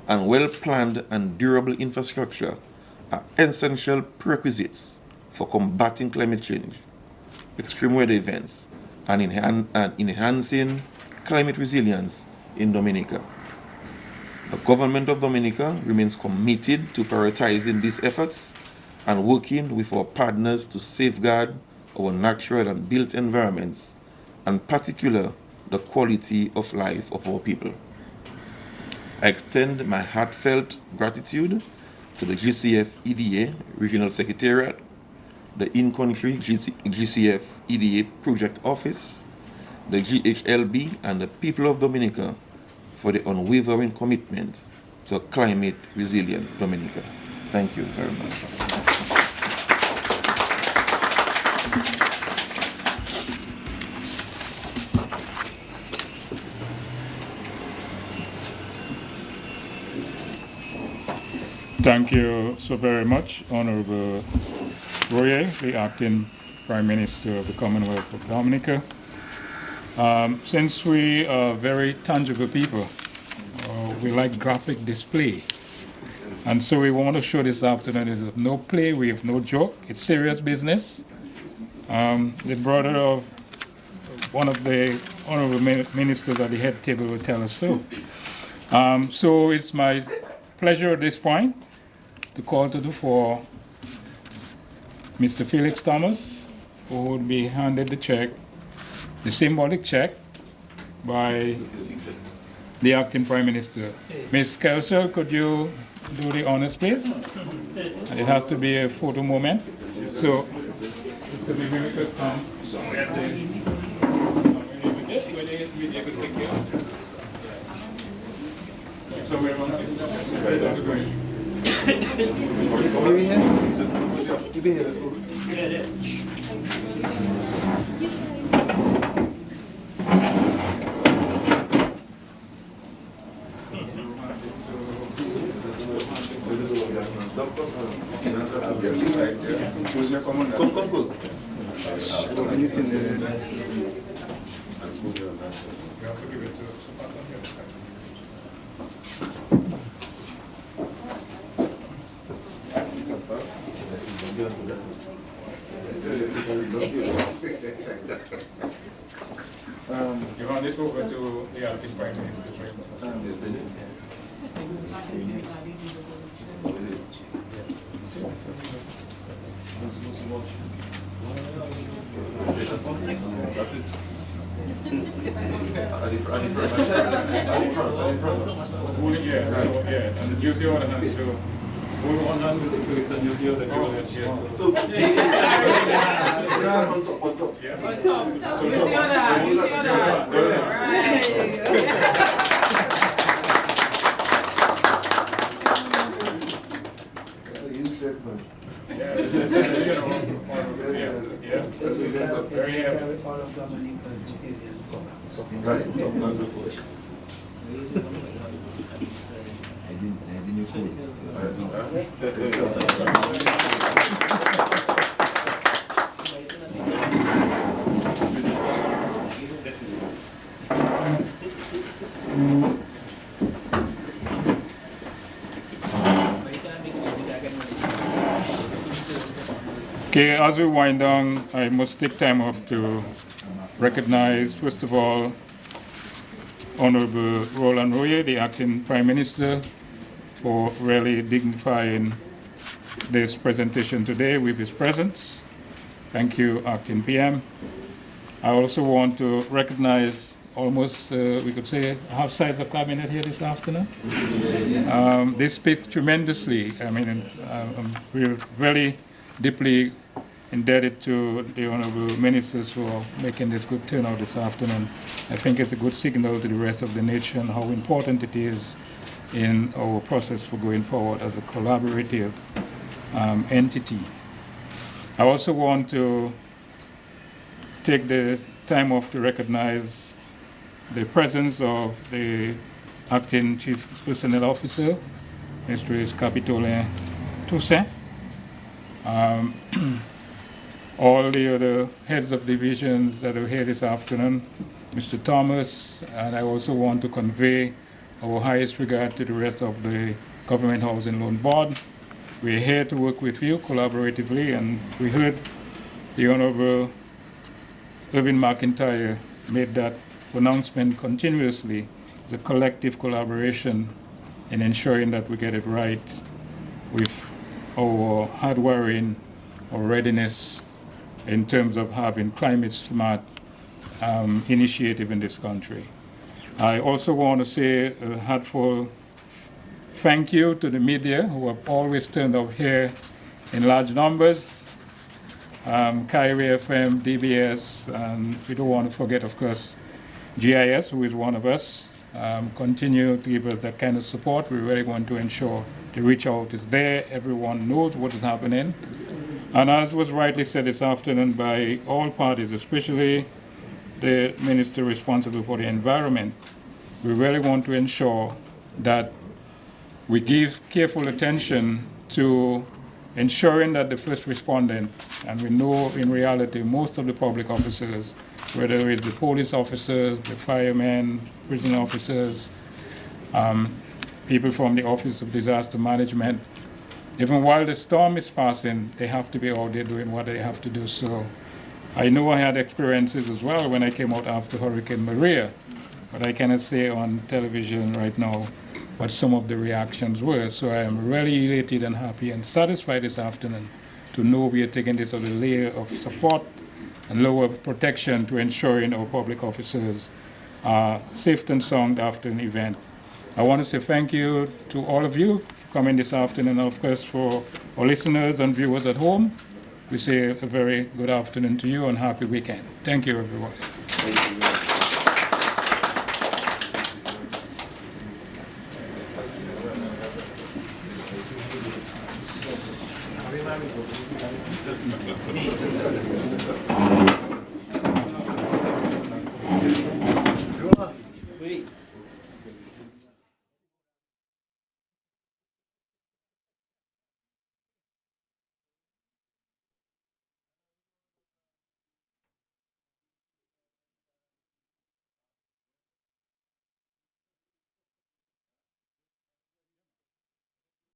F: and well-planned and durable infrastructure are essential prerequisites for combating climate change, extreme weather events, and enhancing climate resilience in Dominica. The government of Dominica remains committed to prioritizing these efforts and working with our partners to safeguard our natural and built environments, and in particular, the quality of life of our people. I extend my heartfelt gratitude to the GCF EDA Regional Secretariat, the in-country GCF EDA Project Office, the GHLB, and the people of Dominica for the unwavering commitment to a climate resilient Dominica. Thank you very much.
B: Thank you so very much, Honorable Royer, the Acting Prime Minister of the Commonwealth of Dominica. Since we are very tangible people, we like graphic display. And so we want to show this afternoon is no play, we have no joke, it's serious business. The brother of one of the honorable ministers at the head table will tell us so. So it's my pleasure at this point to call to the fore Mr. Felix Thomas, who would be handed the check, the symbolic check, by the Acting Prime Minister. Ms. Kelsey, could you do the honors, please? It has to be a photo moment. So, maybe we could come at the... So we're on you hand it over to the Acting Prime Minister. And use your other hand to Hold on, Mr. Felix, and you'll see how the Julian here. Very happy. Okay, as we wind down, I must take time off to recognize, first of all, Honorable Roland Royer, the acting Prime Minister, for really dignifying this presentation today with his presence. Thank you, Acting PM. I also want to recognize almost, we could say, half size of cabinet here this afternoon. They speak tremendously. I mean, we're very deeply indebted to the honorable ministers for making this good turnout this afternoon. I think it's a good signal to the rest of the nation how important it is in our process for going forward as a collaborative entity. I also want to take the time off to recognize the presence of the acting Chief Personnel Officer, Mr. Capitolin Toussaint. All the other heads of divisions that are here this afternoon, Mr. Thomas, and I also want to convey our highest regard to the rest of the Government Housing Loan Board. We're here to work with you collaboratively, and we heard the Honorable Irvin McIntyre made that pronouncement continuously. It's a collective collaboration in ensuring that we get it right with our hardwiring, our readiness in terms of having climate smart initiative in this country. I also want to say a heartfelt thank you to the media who have always turned up here in large numbers. Kyrie FM, DBS, and we don't want to forget, of course, GIS, who is one of us. Continue to give us that kind of support. We really want to ensure the reach out is there. Everyone knows what is happening. And as was rightly said this afternoon by all parties, especially the minister responsible for the environment, we really want to ensure that we give careful attention to ensuring that the first respondent, and we know in reality most of the public officers, whether it's the police officers, the firemen, prison officers, people from the Office of Disaster Management, even while the storm is passing, they have to be out there doing what they have to do. So I know I had experiences as well when I came out after Hurricane Maria, but I cannot say on television right now what some of the reactions were. So I am really elated and happy and satisfied this afternoon to know we are taking this other layer of support and lower protection to ensuring our public officers are safe and sound after an event. I want to say thank you to all of you for coming this afternoon, and of course for our listeners and viewers at home. We say a very good afternoon to you and happy weekend. Thank you, everyone.
E: Thank you.
G: Wait.